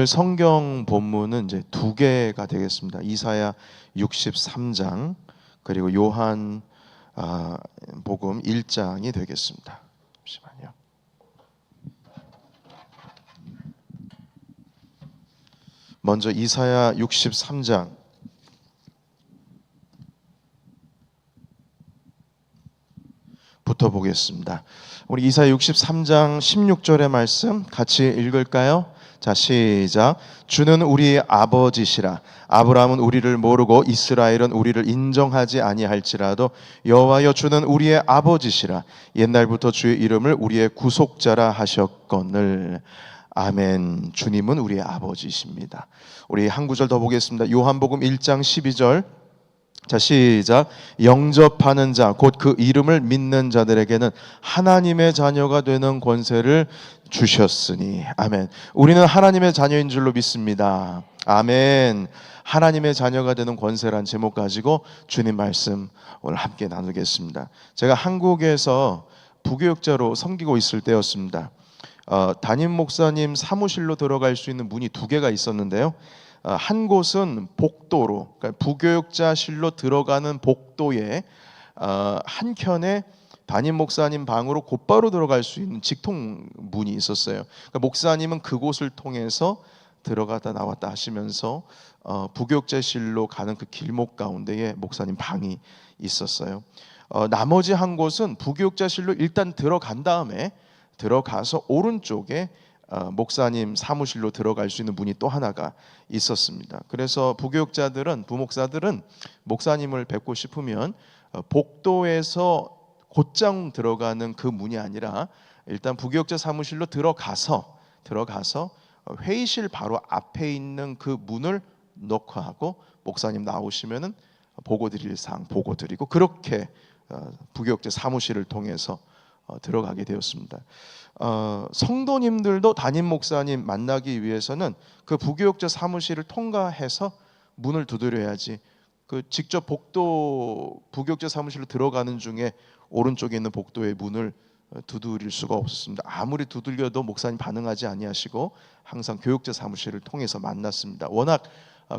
성경 본문은 이제 두 개가 되겠습니다. 이사야 63장 그리고 요한 복음 1장이 되겠습니다. 잠시만요. 먼저 이사야 63장 부터 보겠습니다. 우리 이사야 63장 16절의 말씀 같이 읽을까요? 자, 시작. 주는 우리의 아버지시라. 아브라함은 우리를 모르고 이스라엘은 우리를 인정하지 아니할지라도 여호와여 주는 우리의 아버지시라. 옛날부터 주의 이름을 우리의 구속자라 하셨거늘. 아멘. 주님은 우리의 아버지십니다. 우리 한 구절 더 보겠습니다. 요한복음 1장 12절. 자, 시작. 영접하는 자, 곧 그 이름을 믿는 자들에게는 하나님의 자녀가 되는 권세를 주셨으니. 아멘. 우리는 하나님의 자녀인 줄로 믿습니다. 아멘. 하나님의 자녀가 되는 권세란 제목 가지고 주님 말씀 오늘 함께 나누겠습니다. 제가 한국에서 부교육자로 섬기고 있을 때였습니다. 담임 목사님 사무실로 들어갈 수 있는 문이 두 개가 있었는데요. 한 곳은 복도로, 그러니까 부교육자실로 들어가는 복도에 한켠에 담임 목사님 방으로 곧바로 들어갈 수 있는 직통 문이 있었어요. 그러니까 목사님은 그곳을 통해서 들어갔다 나왔다 하시면서 부교육자실로 가는 그 길목 가운데에 목사님 방이 있었어요. 나머지 한 곳은 부교육자실로 일단 들어간 다음에 들어가서 오른쪽에 목사님 사무실로 들어갈 수 있는 문이 또 하나가 있었습니다. 그래서 부교육자들은, 부목사들은 목사님을 뵙고 싶으면 복도에서 곧장 들어가는 그 문이 아니라 일단 부교육자 사무실로 들어가서 회의실 바로 앞에 있는 그 문을 노크하고 목사님 나오시면은 보고 드릴 사항 보고 드리고, 그렇게 부교육자 사무실을 통해서 들어가게 되었습니다. 성도님들도 담임 목사님 만나기 위해서는 그 부교육자 사무실을 통과해서 문을 두드려야지, 그 직접 복도 부교육자 사무실로 들어가는 중에 오른쪽에 있는 복도의 문을 두드릴 수가 없었습니다. 아무리 두들겨도 목사님 반응하지 아니하시고 항상 교육자 사무실을 통해서 만났습니다. 워낙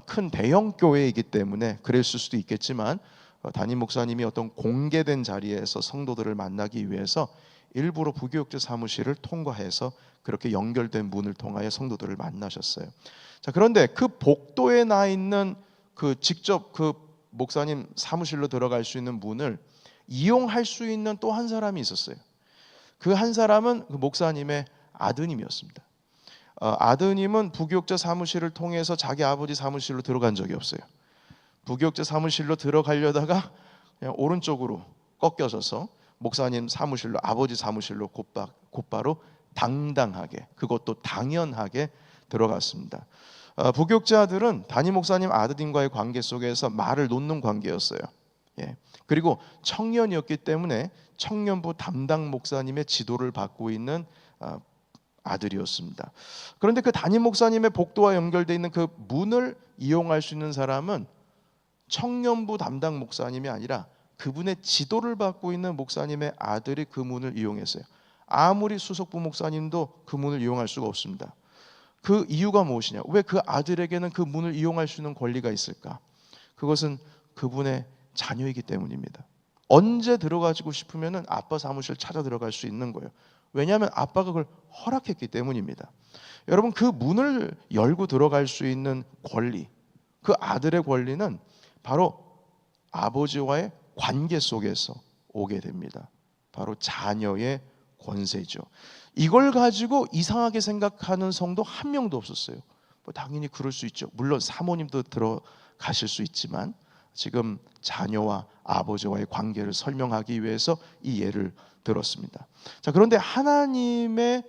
큰 대형 교회이기 때문에 그랬을 수도 있겠지만 담임 목사님이 어떤 공개된 자리에서 성도들을 만나기 위해서 일부러 부교육자 사무실을 통과해서 그렇게 연결된 문을 통하여 성도들을 만나셨어요. 자, 그런데 그 복도에 나 있는 그 직접 그 목사님 사무실로 들어갈 수 있는 문을 이용할 수 있는 또 한 사람이 있었어요. 그 한 사람은 그 목사님의 아드님이었습니다. 아드님은 부교육자 사무실을 통해서 자기 아버지 사무실로 들어간 적이 없어요. 부교육자 사무실로 들어가려다가 그냥 오른쪽으로 꺾여져서 목사님 사무실로, 아버지 사무실로 곧바로 당당하게, 그것도 당연하게 들어갔습니다. 부교육자들은 담임 목사님 아드님과의 관계 속에서 말을 놓는 관계였어요. 그리고 청년이었기 때문에 청년부 담당 목사님의 지도를 받고 있는 아들이었습니다. 그런데 그 담임 목사님의 복도와 연결되어 있는 그 문을 이용할 수 있는 사람은 청년부 담당 목사님이 아니라 그분의 지도를 받고 있는 목사님의 아들이 그 문을 이용했어요. 아무리 수석부 목사님도 그 문을 이용할 수가 없습니다. 그 이유가 무엇이냐? 왜 그 아들에게는 그 문을 이용할 수 있는 권리가 있을까? 그것은 그분의 자녀이기 때문입니다. 언제 들어가지고 싶으면 아빠 사무실 찾아 들어갈 수 있는 거예요. 왜냐하면 아빠가 그걸 허락했기 때문입니다. 여러분, 그 문을 열고 들어갈 수 있는 권리, 그 아들의 권리는 바로 아버지와의 관계 속에서 오게 됩니다. 바로 자녀의 권세죠. 이걸 가지고 이상하게 생각하는 성도 한 명도 없었어요. 당연히 그럴 수 있죠. 물론 사모님도 들어가실 수 있지만 지금 자녀와 아버지와의 관계를 설명하기 위해서 이 예를 들었습니다. 자, 그런데 하나님의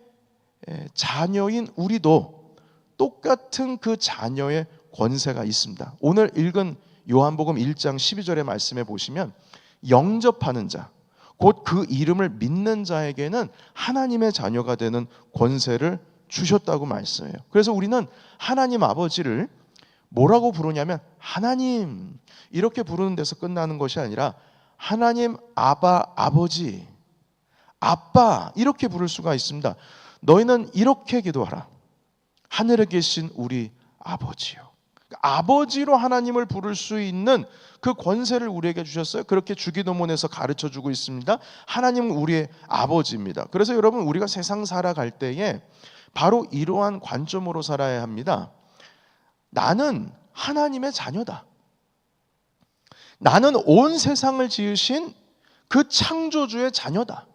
자녀인 우리도 똑같은 그 자녀의 권세가 있습니다. 오늘 읽은 요한복음 1장 12절의 말씀에 보시면 영접하는 자, 곧 그 이름을 믿는 자에게는 하나님의 자녀가 되는 권세를 주셨다고 말씀해요. 그래서 우리는 하나님 아버지를 뭐라고 부르냐면 하나님, 이렇게 부르는 데서 끝나는 것이 아니라 하나님 아버지, 아빠, 이렇게 부를 수가 있습니다. 너희는 이렇게 기도하라. 하늘에 계신 우리 아버지요. 아버지로 하나님을 부를 수 있는 그 권세를 우리에게 주셨어요. 그렇게 주기도문에서 가르쳐주고 있습니다. 하나님은 우리의 아버지입니다. 그래서 여러분, 우리가 세상 살아갈 때에 바로 이러한 관점으로 살아야 합니다. 나는 하나님의 자녀다. 나는 온 세상을 지으신 그 창조주의 자녀다.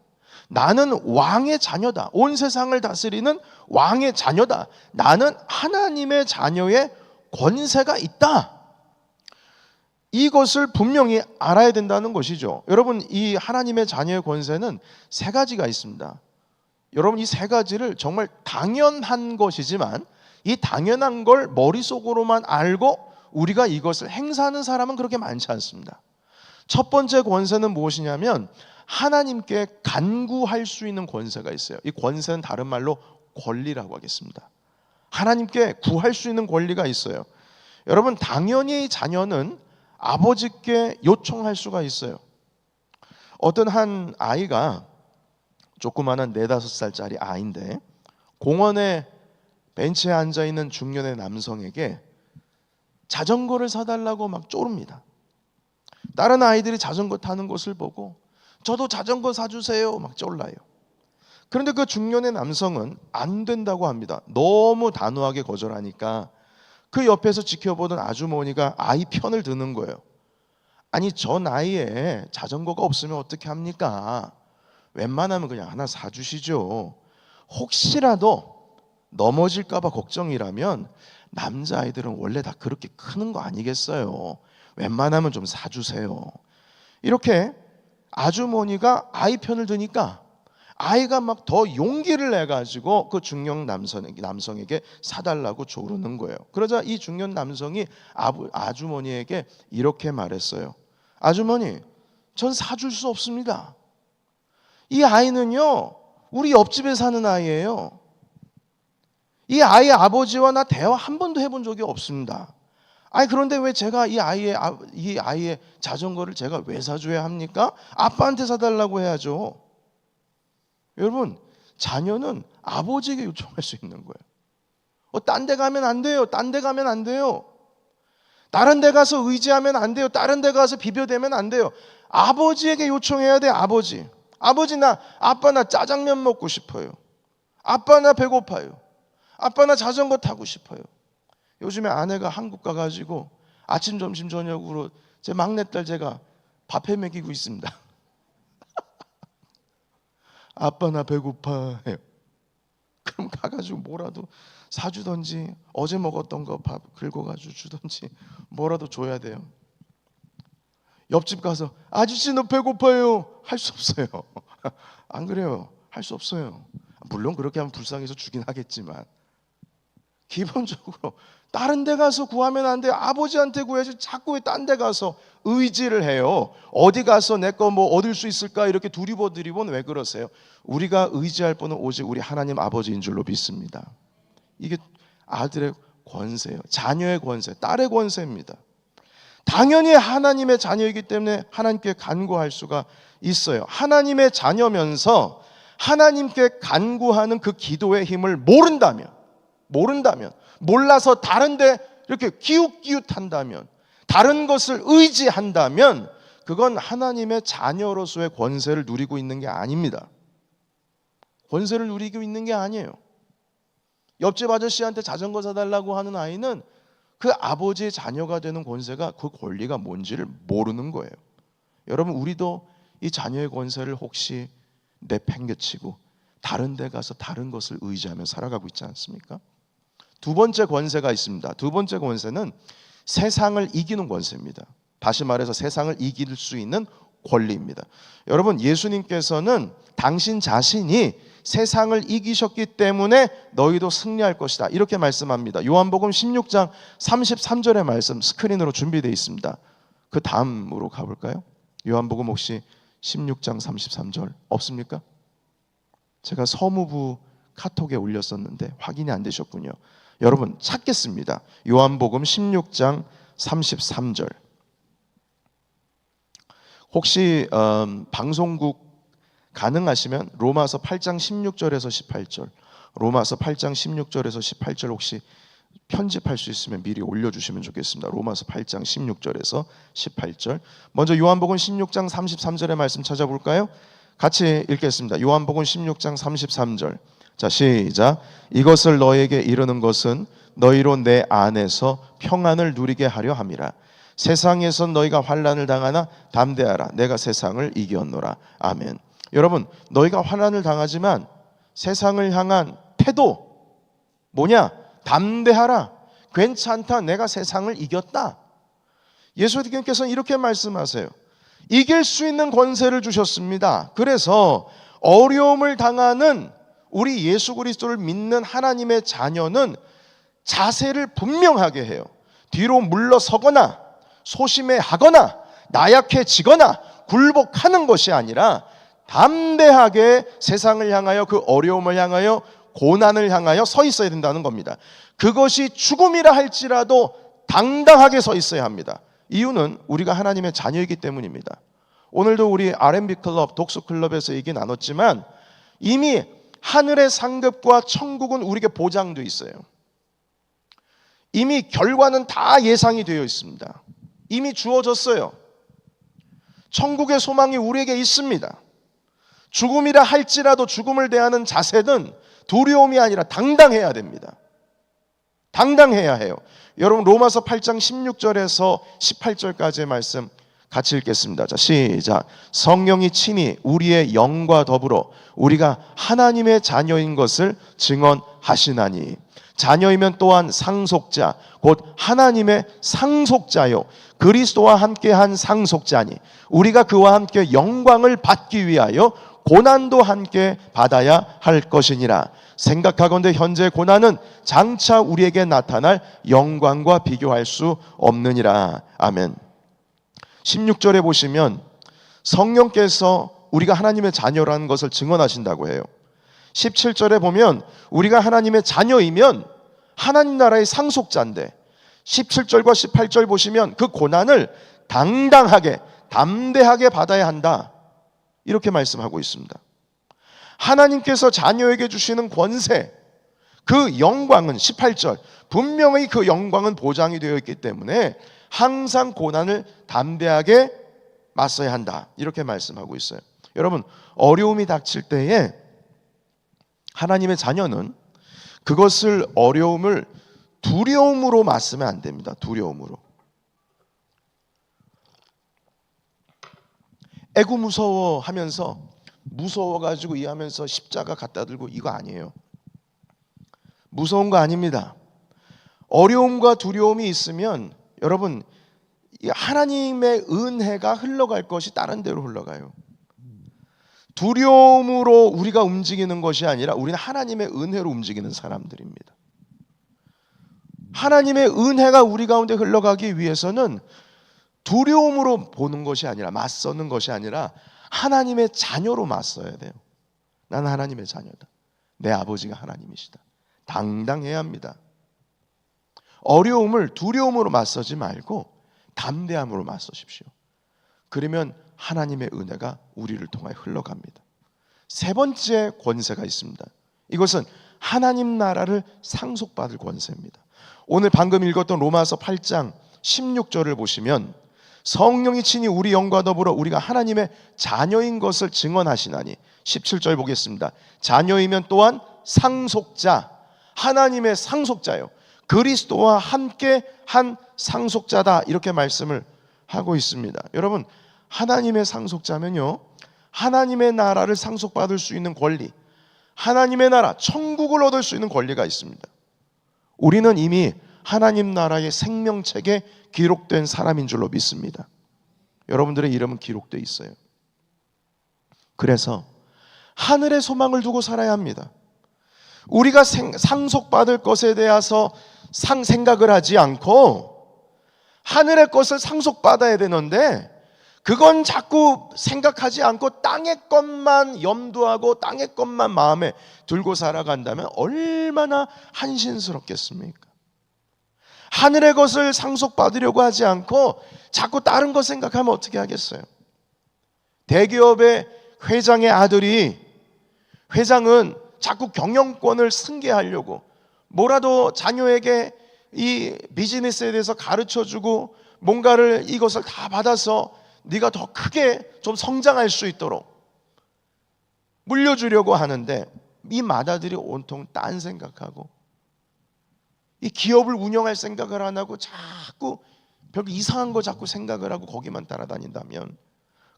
나는 왕의 자녀다. 온 세상을 다스리는 왕의 자녀다. 나는 하나님의 자녀의 권세가 있다. 이것을 분명히 알아야 된다는 것이죠. 여러분, 이 하나님의 자녀의 권세는 세 가지가 있습니다. 여러분, 이 세 가지를 정말 당연한 것이지만 이 당연한 걸 머릿속으로만 알고 우리가 이것을 행사하는 사람은 그렇게 많지 않습니다. 첫 번째 권세는 무엇이냐면 하나님께 간구할 수 있는 권세가 있어요. 이 권세는 다른 말로 권리라고 하겠습니다. 하나님께 구할 수 있는 권리가 있어요. 여러분, 당연히 자녀는 아버지께 요청할 수가 있어요. 어떤 한 아이가, 조그마한 4-5살짜리 아이인데 공원에 벤치에 앉아있는 중년의 남성에게 자전거를 사달라고 막 쪼릅니다. 다른 아이들이 자전거 타는 것을 보고 저도 자전거 사주세요 막 쫄라요. 그런데 그 중년의 남성은 안 된다고 합니다. 너무 단호하게 거절하니까 그 옆에서 지켜보던 아주머니가 아이 편을 드는 거예요. 아니, 저 나이에 자전거가 없으면 어떻게 합니까? 웬만하면 그냥 하나 사주시죠. 혹시라도 넘어질까 봐 걱정이라면 남자아이들은 원래 다 그렇게 크는 거 아니겠어요? 웬만하면 좀 사주세요. 이렇게 아주머니가 아이 편을 드니까 아이가 막 더 용기를 내가지고 그 중년 남성에게 사달라고 조르는 거예요. 그러자 이 중년 남성이 아주머니에게 이렇게 말했어요. 아주머니, 전 사줄 수 없습니다. 이 아이는요, 우리 옆집에 사는 아이예요. 이 아이의 아버지와 나 대화 한 번도 해본 적이 없습니다. 아니, 그런데 왜 제가 이 아이의 자전거를 제가 왜 사줘야 합니까? 아빠한테 사달라고 해야죠. 여러분, 자녀는 아버지에게 요청할 수 있는 거예요. 딴 데 가면 안 돼요. 딴 데 가면 안 돼요. 다른 데 가서 의지하면 안 돼요. 다른 데 가서 비벼대면 안 돼요. 아버지에게 요청해야 돼. 아버지, 아빠 나 짜장면 먹고 싶어요. 아빠 나 배고파요. 아빠 나 자전거 타고 싶어요. 요즘에 아내가 한국 가가지고 아침, 점심, 저녁으로 제 막내딸 제가 밥해 먹이고 있습니다. 아빠 나 배고파요. 그럼 가가지고 뭐라도 사주던지 어제 먹었던 거 밥 긁어가지고 주던지 뭐라도 줘야 돼요. 옆집 가서 아저씨 너 배고파요 할 수 없어요. 안 그래요? 할 수 없어요. 물론 그렇게 하면 불쌍해서 주긴 하겠지만 기본적으로 다른 데 가서 구하면 안 돼요. 아버지한테 구해야지. 자꾸 왜 딴 데 가서 의지를 해요? 어디 가서 내 거 뭐 얻을 수 있을까 이렇게 두리번 왜 그러세요? 우리가 의지할 분은 오직 우리 하나님 아버지인 줄로 믿습니다. 이게 아들의 권세예요. 자녀의 권세, 딸의 권세입니다. 당연히 하나님의 자녀이기 때문에 하나님께 간구할 수가 있어요. 하나님의 자녀면서 하나님께 간구하는 그 기도의 힘을 모른다면, 몰라서 다른데 이렇게 기웃기웃한다면, 다른 것을 의지한다면 그건 하나님의 자녀로서의 권세를 누리고 있는 게 아닙니다. 권세를 누리고 있는 게 아니에요. 옆집 아저씨한테 자전거 사달라고 하는 아이는 그 아버지의 자녀가 되는 권세가, 그 권리가 뭔지를 모르는 거예요. 여러분, 우리도 이 자녀의 권세를 혹시 내팽개치고 다른 데 가서 다른 것을 의지하며 살아가고 있지 않습니까? 두 번째 권세가 있습니다. 두 번째 권세는 세상을 이기는 권세입니다. 다시 말해서 세상을 이길 수 있는 권리입니다. 여러분, 예수님께서는 당신 자신이 세상을 이기셨기 때문에 너희도 승리할 것이다, 이렇게 말씀합니다. 요한복음 16장 33절의 말씀 스크린으로 준비되어 있습니다. 그 다음으로 가볼까요? 요한복음 혹시 16장 33절 없습니까? 제가 서무부 카톡에 올렸었는데 확인이 안 되셨군요. 여러분, 찾겠습니다. 요한복음 16장 33절. 혹시 방송국 가능하시면 로마서 8장 16절에서 18절, 로마서 8장 16절에서 18절 혹시 편집할 수 있으면 미리 올려주시면 좋겠습니다. 로마서 8장 16절에서 18절. 먼저 요한복음 16장 33절의 말씀 찾아볼까요? 같이 읽겠습니다. 요한복음 16장 33절. 자, 시작. 이것을 너에게 이르는 것은 너희로 내 안에서 평안을 누리게 하려 함이라. 세상에선 너희가 환난을 당하나 담대하라. 내가 세상을 이겼노라. 아멘. 여러분, 너희가 환난을 당하지만 세상을 향한 태도 뭐냐? 담대하라. 괜찮다. 내가 세상을 이겼다. 예수님께서는 이렇게 말씀하세요. 이길 수 있는 권세를 주셨습니다. 그래서 어려움을 당하는 우리 예수 그리스도를 믿는 하나님의 자녀는 자세를 분명하게 해요. 뒤로 물러서거나 소심해하거나 나약해지거나 굴복하는 것이 아니라 담대하게 세상을 향하여, 그 어려움을 향하여, 고난을 향하여 서 있어야 된다는 겁니다. 그것이 죽음이라 할지라도 당당하게 서 있어야 합니다. 이유는 우리가 하나님의 자녀이기 때문입니다. 오늘도 우리 R&B 클럽, 독서 클럽에서 얘기 나눴지만 이미 하늘의 상급과 천국은 우리에게 보장되어 있어요. 이미 결과는 다 예상이 되어 있습니다. 이미 주어졌어요. 천국의 소망이 우리에게 있습니다. 죽음이라 할지라도 죽음을 대하는 자세는 두려움이 아니라 당당해야 됩니다. 당당해야 해요. 여러분, 로마서 8장 16절에서 18절까지의 말씀 같이 읽겠습니다. 자, 시작. 성령이 친히 우리의 영과 더불어 우리가 하나님의 자녀인 것을 증언하시나니, 자녀이면 또한 상속자 곧 하나님의 상속자요 그리스도와 함께한 상속자니, 우리가 그와 함께 영광을 받기 위하여 고난도 함께 받아야 할 것이니라. 생각하건대 현재 고난은 장차 우리에게 나타날 영광과 비교할 수 없느니라. 아멘. 16절에 보시면 성령께서 우리가 하나님의 자녀라는 것을 증언하신다고 해요. 17절에 보면 우리가 하나님의 자녀이면 하나님 나라의 상속자인데, 17절과 18절 보시면 그 고난을 당당하게 담대하게 받아야 한다, 이렇게 말씀하고 있습니다. 하나님께서 자녀에게 주시는 권세, 그 영광은 18절 분명히 그 영광은 보장이 되어 있기 때문에 항상 고난을 담대하게 맞서야 한다, 이렇게 말씀하고 있어요. 여러분, 어려움이 닥칠 때에 하나님의 자녀는 그것을, 어려움을 두려움으로 맞으면 안 됩니다. 두려움으로. 애구 무서워 하면서, 무서워가지고 이 하면서 십자가 갖다 들고, 이거 아니에요. 무서운 거 아닙니다. 어려움과 두려움이 있으면 여러분, 하나님의 은혜가 흘러갈 것이 다른 데로 흘러가요. 두려움으로 우리가 움직이는 것이 아니라 우리는 하나님의 은혜로 움직이는 사람들입니다. 하나님의 은혜가 우리 가운데 흘러가기 위해서는 두려움으로 보는 것이 아니라, 맞서는 것이 아니라 하나님의 자녀로 맞서야 돼요. 나는 하나님의 자녀다. 내 아버지가 하나님이시다. 당당해야 합니다. 어려움을 두려움으로 맞서지 말고 담대함으로 맞서십시오. 그러면 하나님의 은혜가 우리를 통하여 흘러갑니다. 세 번째 권세가 있습니다. 이것은 하나님 나라를 상속받을 권세입니다. 오늘 방금 읽었던 로마서 8장 16절을 보시면 성령이 친히 우리 영과 더불어 우리가 하나님의 자녀인 것을 증언하시나니, 17절 보겠습니다. 자녀이면 또한 상속자, 하나님의 상속자요 그리스도와 함께 한 상속자다, 이렇게 말씀을 하고 있습니다. 여러분, 하나님의 상속자면요, 하나님의 나라를 상속받을 수 있는 권리, 하나님의 나라, 천국을 얻을 수 있는 권리가 있습니다. 우리는 이미 하나님 나라의 생명책에 기록된 사람인 줄로 믿습니다. 여러분들의 이름은 기록되어 있어요. 그래서 하늘의 소망을 두고 살아야 합니다. 우리가 상속받을 것에 대해서 생각을 하지 않고 하늘의 것을 상속받아야 되는데, 그건 자꾸 생각하지 않고 땅의 것만 염두하고 땅의 것만 마음에 들고 살아간다면 얼마나 한신스럽겠습니까? 하늘의 것을 상속받으려고 하지 않고 자꾸 다른 것 생각하면 어떻게 하겠어요? 대기업의 회장의 아들이, 회장은 자꾸 경영권을 승계하려고, 뭐라도 자녀에게 이 비즈니스에 대해서 가르쳐주고 뭔가를 이것을 다 받아서 네가 더 크게 좀 성장할 수 있도록 물려주려고 하는데, 이 맏아들이 온통 딴 생각하고 이 기업을 운영할 생각을 안 하고 자꾸 별 이상한 거 자꾸 생각을 하고 거기만 따라다닌다면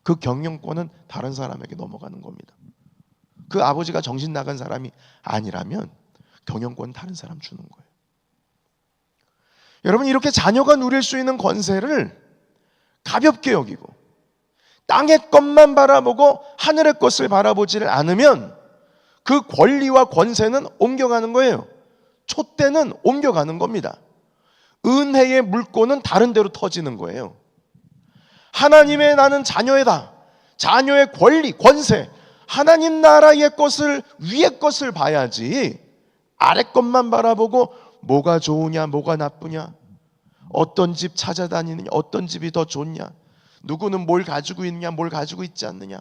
그 경영권은 다른 사람에게 넘어가는 겁니다. 그 아버지가 정신 나간 사람이 아니라면 경영권 다른 사람 주는 거예요. 여러분, 이렇게 자녀가 누릴 수 있는 권세를 가볍게 여기고 땅의 것만 바라보고 하늘의 것을 바라보지를 않으면 그 권리와 권세는 옮겨가는 거예요. 촛대는 옮겨가는 겁니다. 은혜의 물꼬는 다른 데로 터지는 거예요. 하나님의 나는 자녀이다. 자녀의 권리, 권세, 하나님 나라의 것을, 위의 것을 봐야지 아래 것만 바라보고 뭐가 좋으냐 뭐가 나쁘냐, 어떤 집 찾아다니느냐, 어떤 집이 더 좋냐, 누구는 뭘 가지고 있느냐 뭘 가지고 있지 않느냐,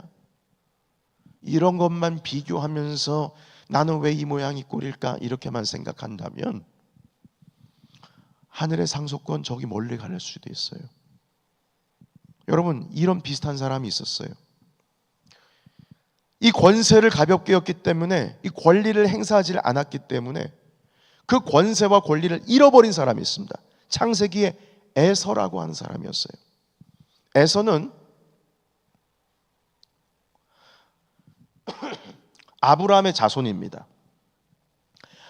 이런 것만 비교하면서 나는 왜 이 모양이 꼴일까 이렇게만 생각한다면 하늘의 상속권 저기 멀리 갈 수도 있어요. 여러분, 이런 비슷한 사람이 있었어요. 이 권세를 가볍게 여겼기 때문에, 이 권리를 행사하지 않았기 때문에 그 권세와 권리를 잃어버린 사람이 있습니다. 창세기에 에서라고 하는 사람이었어요. 에서는 아브라함의 자손입니다.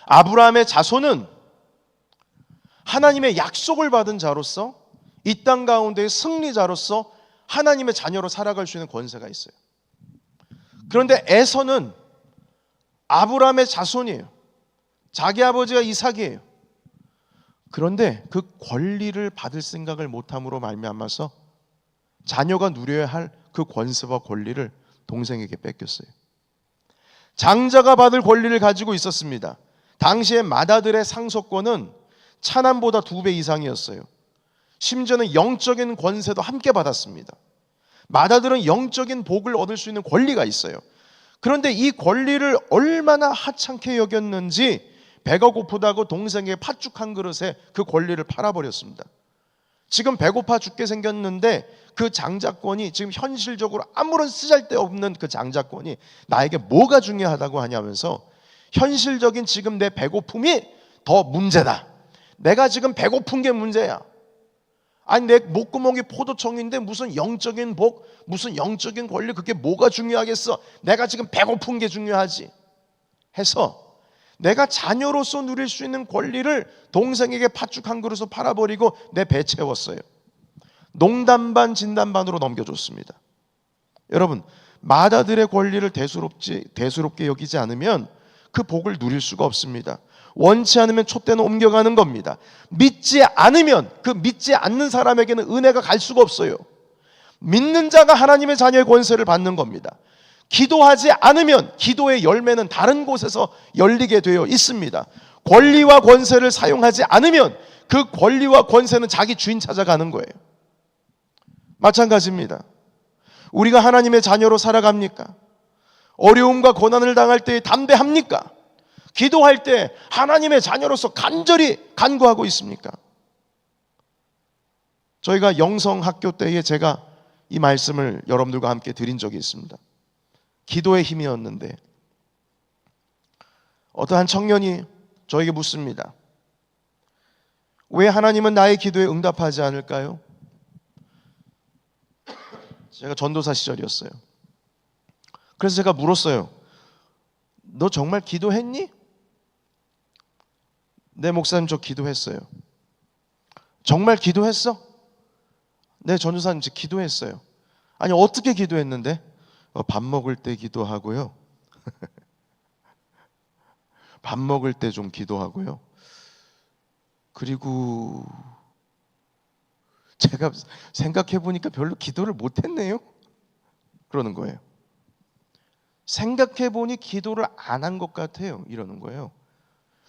아브라함의 자손은 하나님의 약속을 받은 자로서 이 땅 가운데의 승리자로서 하나님의 자녀로 살아갈 수 있는 권세가 있어요. 그런데 에서는 아브라함의 자손이에요. 자기 아버지가 이삭이에요. 그런데 그 권리를 받을 생각을 못함으로 말미암아서 자녀가 누려야 할 그 권세와 권리를 동생에게 뺏겼어요. 장자가 받을 권리를 가지고 있었습니다. 당시에 맏아들의 상속권은 차남보다 2배 이상이었어요. 심지어는 영적인 권세도 함께 받았습니다. 맏아들은 영적인 복을 얻을 수 있는 권리가 있어요. 그런데 이 권리를 얼마나 하찮게 여겼는지 배가 고프다고 동생에게 팥죽 한 그릇에 그 권리를 팔아버렸습니다. 지금 배고파 죽게 생겼는데 그 장자권이 지금 현실적으로 아무런 쓰잘데없는 그 장자권이 나에게 뭐가 중요하다고 하냐면서 현실적인 지금 내 배고픔이 더 문제다. 내가 지금 배고픈 게 문제야. 아니, 내 목구멍이 포도청인데 무슨 영적인 복, 무슨 영적인 권리, 그게 뭐가 중요하겠어? 내가 지금 배고픈 게 중요하지 해서 내가 자녀로서 누릴 수 있는 권리를 동생에게 팥죽 한 그릇을 팔아버리고 내 배 채웠어요. 농담 반 진담 반으로 넘겨줬습니다. 여러분, 맏아들의 권리를 대수롭게 여기지 않으면 그 복을 누릴 수가 없습니다. 원치 않으면 촛대는 옮겨가는 겁니다. 믿지 않으면 그 믿지 않는 사람에게는 은혜가 갈 수가 없어요. 믿는 자가 하나님의 자녀의 권세를 받는 겁니다. 기도하지 않으면 기도의 열매는 다른 곳에서 열리게 되어 있습니다. 권리와 권세를 사용하지 않으면 그 권리와 권세는 자기 주인 찾아가는 거예요. 마찬가지입니다. 우리가 하나님의 자녀로 살아갑니까? 어려움과 고난을 당할 때 담대합니까? 기도할 때 하나님의 자녀로서 간절히 간구하고 있습니까? 저희가 영성학교 때에 제가 이 말씀을 여러분들과 함께 드린 적이 있습니다. 기도의 힘이었는데 어떠한 청년이 저에게 묻습니다. 왜 하나님은 나의 기도에 응답하지 않을까요? 제가 전도사 시절이었어요. 그래서 제가 물었어요. 너 정말 기도했니? 네, 목사님, 저 기도했어요. 정말 기도했어? 네, 전도사님, 저 기도했어요. 아니, 어떻게 기도했는데? 밥 먹을 때 기도하고요. 밥 먹을 때 좀 기도하고요. 그리고 제가 생각해 보니까 별로 기도를 못했네요. 그러는 거예요. 생각해 보니 기도를 안 한 것 같아요. 이러는 거예요.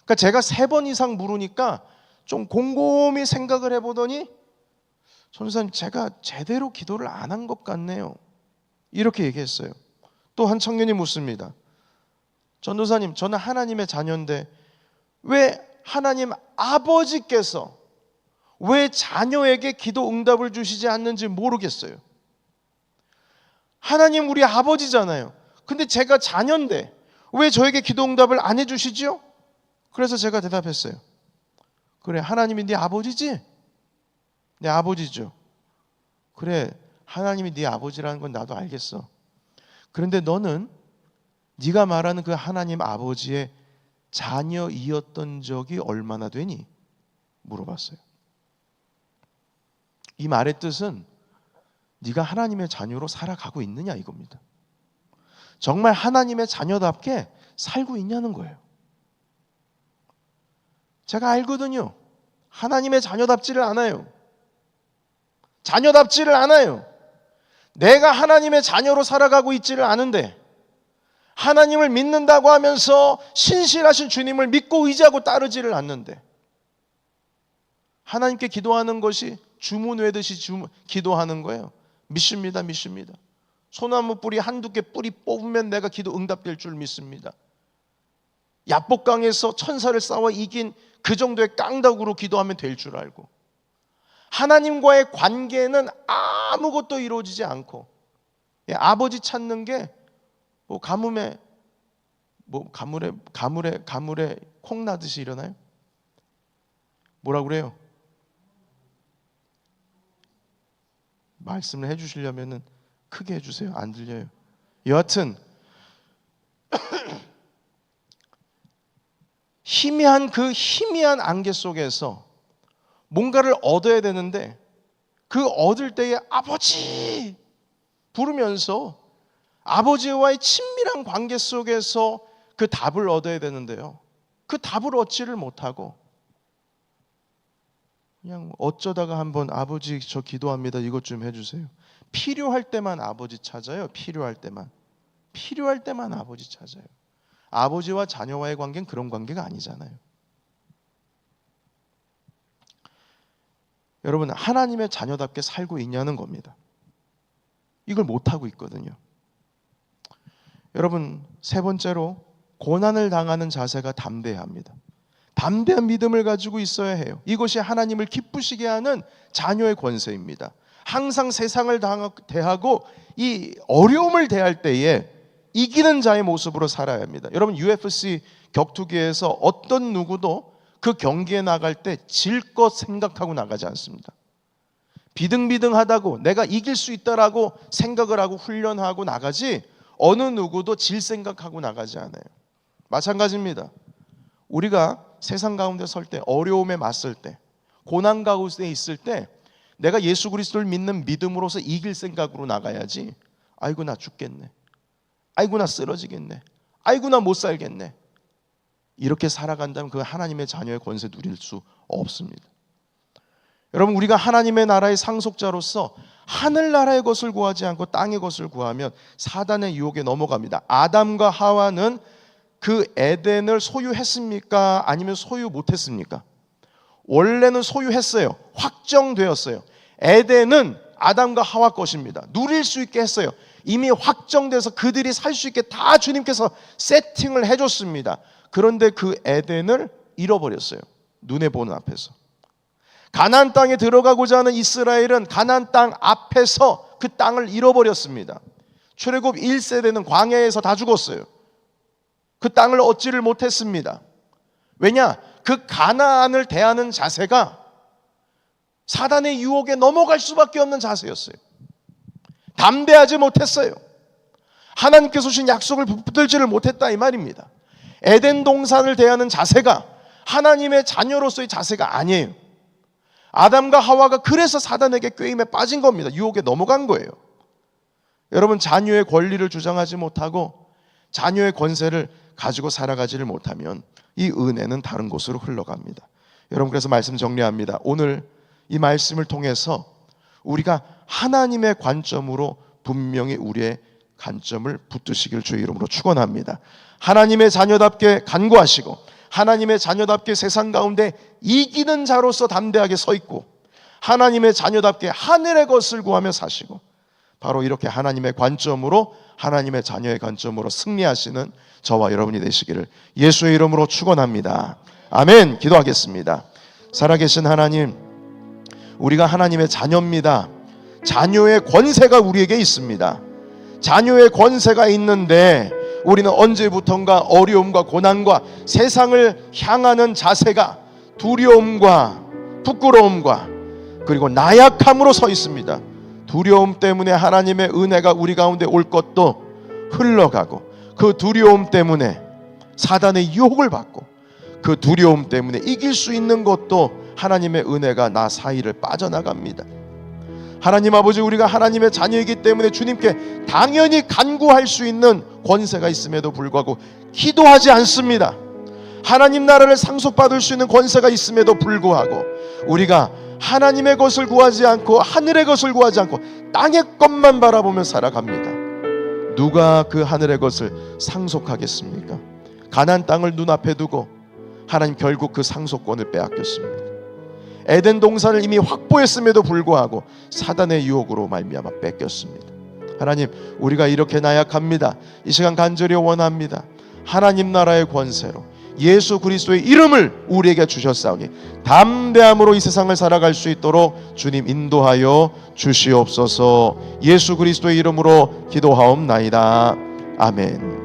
그러니까 제가 3번 이상 물으니까 좀 곰곰이 생각을 해보더니 전도사님, 제가 제대로 기도를 안 한 것 같네요. 이렇게 얘기했어요. 또 한 청년이 묻습니다. 전도사님, 저는 하나님의 자녀인데 왜 하나님 아버지께서 왜 자녀에게 기도 응답을 주시지 않는지 모르겠어요. 하나님 우리 아버지잖아요. 근데 제가 자녀인데 왜 저에게 기도 응답을 안 해주시죠? 그래서 제가 대답했어요. 그래, 하나님이 네 아버지지? 내 아버지죠. 그래, 하나님이 네 아버지라는 건 나도 알겠어. 그런데 너는 네가 말하는 그 하나님 아버지의 자녀이었던 적이 얼마나 되니? 물어봤어요. 이 말의 뜻은 네가 하나님의 자녀로 살아가고 있느냐 이겁니다. 정말 하나님의 자녀답게 살고 있냐는 거예요. 제가 알거든요. 하나님의 자녀답지를 않아요. 자녀답지를 않아요. 내가 하나님의 자녀로 살아가고 있지를 않은데 하나님을 믿는다고 하면서 신실하신 주님을 믿고 의지하고 따르지를 않는데 하나님께 기도하는 것이 주문 외듯이 기도하는 거예요. 믿습니다. 믿습니다. 소나무 뿌리 한두 개 뿌리 뽑으면 내가 기도 응답될 줄 믿습니다. 야복강에서 천사를 싸워 이긴 그 정도의 깡다구로 기도하면 될 줄 알고 하나님과의 관계는 아무것도 이루어지지 않고 아버지 찾는 게 가물에 콩 나듯이 일어나요? 뭐라 그래요? 말씀을 해주시려면 크게 해주세요. 안 들려요. 여하튼 희미한 안개 속에서 뭔가를 얻어야 되는데 그 얻을 때에 아버지 부르면서 아버지와의 친밀한 관계 속에서 그 답을 얻어야 되는데요. 그 답을 얻지를 못하고 그냥 어쩌다가 한번 아버지 저 기도합니다. 이것 좀 해주세요. 필요할 때만 아버지 찾아요. 필요할 때만 아버지 찾아요. 아버지와 자녀와의 관계는 그런 관계가 아니잖아요. 여러분, 하나님의 자녀답게 살고 있냐는 겁니다. 이걸 못하고 있거든요. 여러분, 세 번째로 고난을 당하는 자세가 담대해야 합니다. 담대한 믿음을 가지고 있어야 해요. 이것이 하나님을 기쁘시게 하는 자녀의 권세입니다. 항상 세상을 대하고 이 어려움을 대할 때에 이기는 자의 모습으로 살아야 합니다. 여러분, UFC 격투기에서 어떤 누구도 그 경기에 나갈 때 질 것 생각하고 나가지 않습니다. 비등비등하다고 내가 이길 수 있다라고 생각을 하고 훈련하고 나가지 어느 누구도 질 생각하고 나가지 않아요. 마찬가지입니다. 우리가 세상 가운데 설 때, 어려움에 맞설 때, 고난 가운데 있을 때 내가 예수 그리스도를 믿는 믿음으로서 이길 생각으로 나가야지 아이고 나 죽겠네, 아이고 나 쓰러지겠네, 아이고 나 못 살겠네, 이렇게 살아간다면 그 하나님의 자녀의 권세 누릴 수 없습니다. 여러분, 우리가 하나님의 나라의 상속자로서 하늘나라의 것을 구하지 않고 땅의 것을 구하면 사단의 유혹에 넘어갑니다. 아담과 하와는 그 에덴을 소유했습니까? 아니면 소유 못했습니까? 원래는 소유했어요. 확정되었어요. 에덴은 아담과 하와 것입니다. 누릴 수 있게 했어요. 이미 확정돼서 그들이 살 수 있게 다 주님께서 세팅을 해줬습니다. 그런데 그 에덴을 잃어버렸어요. 눈에 보는 앞에서. 가나안 땅에 들어가고자 하는 이스라엘은 가나안 땅 앞에서 그 땅을 잃어버렸습니다. 출애굽 1세대는 광야에서 다 죽었어요. 그 땅을 얻지를 못했습니다. 왜냐? 그 가나안을 대하는 자세가 사단의 유혹에 넘어갈 수밖에 없는 자세였어요. 담대하지 못했어요. 하나님께서 주신 약속을 붙들지를 못했다 이 말입니다. 에덴 동산을 대하는 자세가 하나님의 자녀로서의 자세가 아니에요. 아담과 하와가 그래서 사단에게 꾀임에 빠진 겁니다. 유혹에 넘어간 거예요. 여러분, 자녀의 권리를 주장하지 못하고 자녀의 권세를 가지고 살아가지를 못하면 이 은혜는 다른 곳으로 흘러갑니다. 여러분, 그래서 말씀 정리합니다. 오늘 이 말씀을 통해서 우리가 하나님의 관점으로 분명히 우리의 관점을 붙드시길 주의 이름으로 축원합니다. 하나님의 자녀답게 간구하시고 하나님의 자녀답게 세상 가운데 이기는 자로서 담대하게 서 있고 하나님의 자녀답게 하늘의 것을 구하며 사시고 바로 이렇게 하나님의 관점으로, 하나님의 자녀의 관점으로 승리하시는 저와 여러분이 되시기를 예수의 이름으로 축원합니다. 아멘. 기도하겠습니다. 살아계신 하나님, 우리가 하나님의 자녀입니다. 자녀의 권세가 우리에게 있습니다. 자녀의 권세가 있는데 우리는 언제부턴가 어려움과 고난과 세상을 향하는 자세가 두려움과 부끄러움과 그리고 나약함으로 서 있습니다. 두려움 때문에 하나님의 은혜가 우리 가운데 올 것도 흘러가고, 그 두려움 때문에 사단의 유혹을 받고, 그 두려움 때문에 이길 수 있는 것도 하나님의 은혜가 나 사이를 빠져나갑니다. 하나님 아버지, 우리가 하나님의 자녀이기 때문에 주님께 당연히 간구할 수 있는 권세가 있음에도 불구하고 기도하지 않습니다. 하나님 나라를 상속받을 수 있는 권세가 있음에도 불구하고 우리가 하나님의 것을 구하지 않고 하늘의 것을 구하지 않고 땅의 것만 바라보며 살아갑니다. 누가 그 하늘의 것을 상속하겠습니까? 가나안 땅을 눈앞에 두고 하나님 결국 그 상속권을 빼앗겼습니다. 에덴 동산을 이미 확보했음에도 불구하고 사단의 유혹으로 말미암아 뺏겼습니다. 하나님, 우리가 이렇게 나약합니다. 이 시간 간절히 원합니다. 하나님 나라의 권세로 예수 그리스도의 이름을 우리에게 주셨사오니 담대함으로 이 세상을 살아갈 수 있도록 주님 인도하여 주시옵소서. 예수 그리스도의 이름으로 기도하옵나이다. 아멘.